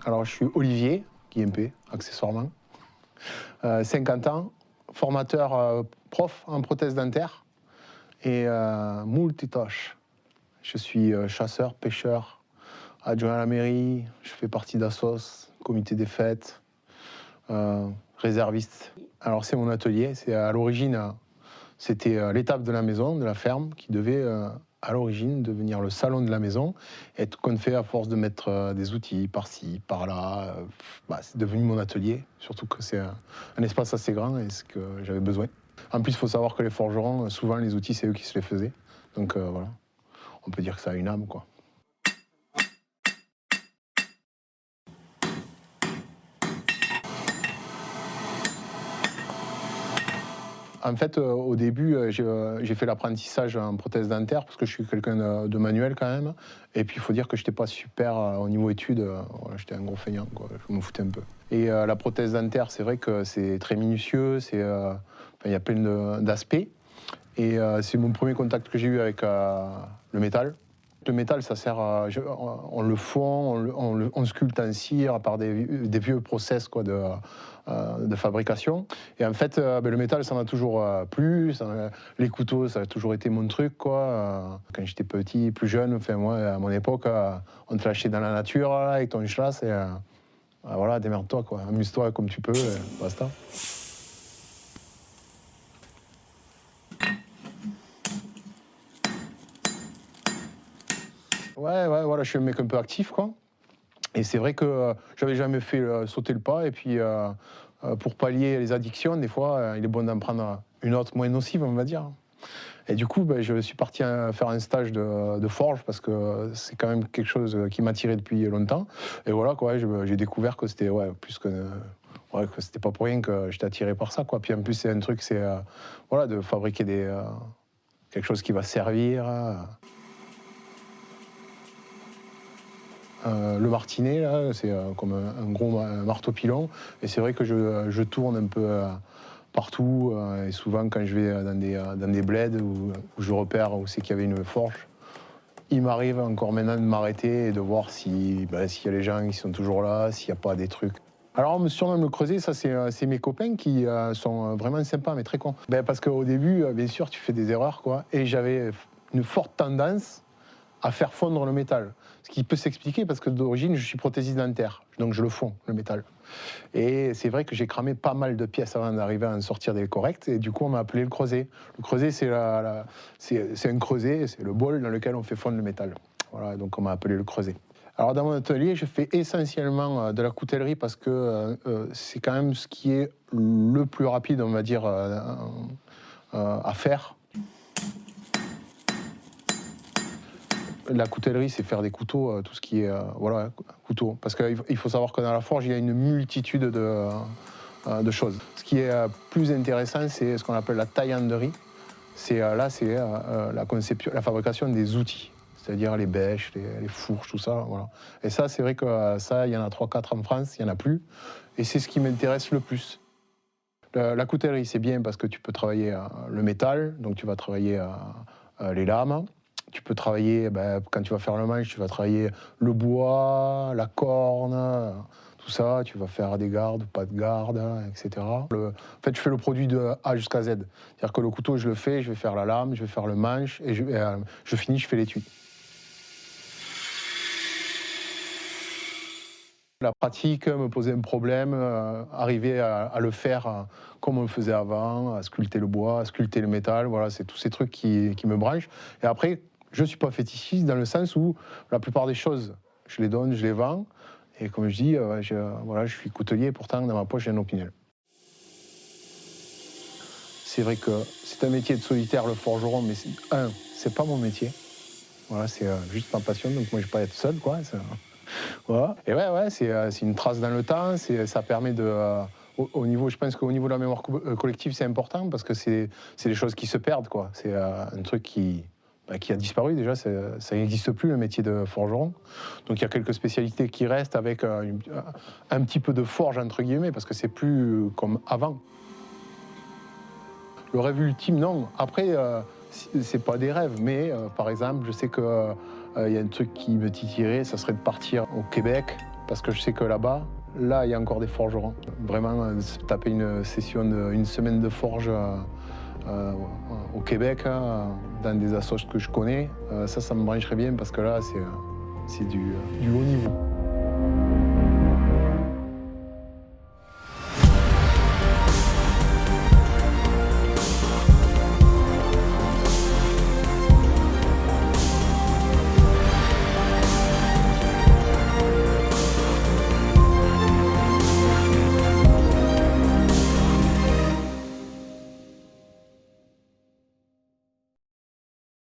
Alors, je suis Olivier Guimpé, accessoirement. 50 ans, formateur prof en prothèse dentaire et multitâche. Je suis chasseur, pêcheur, adjoint à la mairie, je fais partie d'Assos, comité des fêtes, réserviste. Alors, c'est mon atelier, c'est à l'origine, c'était l'étape de la maison, de la ferme, qui devait à l'origine devenir le salon de la maison. Et tout qu'on fait à force de mettre des outils par-ci, par-là, c'est devenu mon atelier. Surtout que c'est un espace assez grand et ce que j'avais besoin. En plus, il faut savoir que les forgerons, souvent les outils, c'est eux qui se les faisaient. Donc voilà, on peut dire que ça a une âme, quoi. En fait, au début, j'ai fait l'apprentissage en prothèse dentaire parce que je suis quelqu'un de manuel quand même. Et puis, il faut dire que je n'étais pas super au niveau études. Voilà, j'étais un gros feignant, quoi. Je me foutais un peu. Et la prothèse dentaire, c'est vrai que c'est très minutieux. Il y a plein d'aspects. Et c'est mon premier contact que j'ai eu avec le métal. Le métal, ça sert on le fond, on sculpte en cire par des vieux process quoi, de fabrication. Et en fait, le métal, ça m'a toujours plu. Les couteaux, ça a toujours été mon truc. Quoi. Quand j'étais petit, plus jeune, enfin, moi, à mon époque, on te lâchait dans la nature là, avec ton chasse et voilà, démerde-toi, quoi. Amuse-toi comme tu peux, basta. Ouais, voilà, je suis un mec un peu actif, quoi. Et c'est vrai que j'avais jamais fait sauter le pas. Et puis, pour pallier les addictions, des fois, il est bon d'en prendre une autre moins nocive, on va dire. Et du coup, je suis parti faire un stage de forge parce que c'est quand même quelque chose qui m'attirait depuis longtemps. Et voilà, quoi, j'ai découvert que c'était plus que que c'était pas pour rien que j'étais attiré par ça, quoi. Puis en plus, c'est un truc, c'est voilà, de fabriquer quelque chose qui va servir. Le martinet, là, c'est comme un gros marteau pilon. Et c'est vrai que je tourne un peu partout. Et souvent, quand je vais dans des bleds où je repère où c'est qu'il y avait une forge, il m'arrive encore maintenant de m'arrêter et de voir s'il y a les gens qui sont toujours là, s'il n'y a pas des trucs. Alors, on me surnomme le Creuset, ça, c'est mes copains qui sont vraiment sympas, mais très cons. Parce qu'au début, bien sûr, tu fais des erreurs, quoi. Et j'avais une forte tendance à faire fondre le métal. Ce qui peut s'expliquer parce que d'origine, je suis prothésiste dentaire, donc je le fonds, le métal. Et c'est vrai que j'ai cramé pas mal de pièces avant d'arriver à en sortir des corrects, et du coup, on m'a appelé le creuset. Le creuset, c'est un creuset, c'est le bol dans lequel on fait fondre le métal. Voilà, donc on m'a appelé le creuset. Alors dans mon atelier, je fais essentiellement de la coutellerie parce que c'est quand même ce qui est le plus rapide, on va dire, à faire. La coutellerie, c'est faire des couteaux, tout ce qui est voilà, couteau. Parce qu'il faut savoir que dans la forge, il y a une multitude de choses. Ce qui est plus intéressant, c'est ce qu'on appelle la taillanderie. C'est la conception, la fabrication des outils, c'est-à-dire les bêches, les fourches, tout ça. Voilà. Et ça, c'est vrai que ça, il y en a 3-4 en France, il n'y en a plus. Et c'est ce qui m'intéresse le plus. La coutellerie, c'est bien parce que tu peux travailler le métal, donc tu vas travailler les lames. Tu peux travailler, quand tu vas faire le manche, tu vas travailler le bois, la corne, tout ça. Tu vas faire des gardes, pas de garde, etc. En fait, je fais le produit de A jusqu'à Z. C'est-à-dire que le couteau, je le fais, je vais faire la lame, je vais faire le manche, et je finis, je fais l'étui. La pratique me posait un problème, arriver à le faire comme on le faisait avant, à sculpter le bois, à sculpter le métal, voilà, c'est tous ces trucs qui me branchent. Et après, je ne suis pas fétichiste dans le sens où la plupart des choses, je les donne, je les vends. Et comme je dis, je suis coutelier, pourtant dans ma poche j'ai un opinel. C'est vrai que c'est un métier de solitaire, le forgeron, mais c'est pas mon métier. Voilà, c'est juste ma passion, donc moi je ne vais pas être seul, quoi. Voilà. Et c'est une trace dans le temps, ça permet de... au niveau, je pense qu'au niveau de la mémoire collective, c'est important parce que c'est des choses qui se perdent, quoi. C'est un truc qui a disparu déjà, ça n'existe plus, le métier de forgeron. Donc il y a quelques spécialités qui restent avec un petit peu de forge, entre guillemets, parce que c'est plus comme avant. Le rêve ultime, non. Après, c'est pas des rêves, mais par exemple, je sais que il y a un truc qui me titillerait, ça serait de partir au Québec, parce que je sais que là-bas, là, il y a encore des forgerons. Vraiment, se taper une session d'une semaine de forge au Québec, dans des assos que je connais, ça me brancherait bien parce que là, c'est du haut niveau.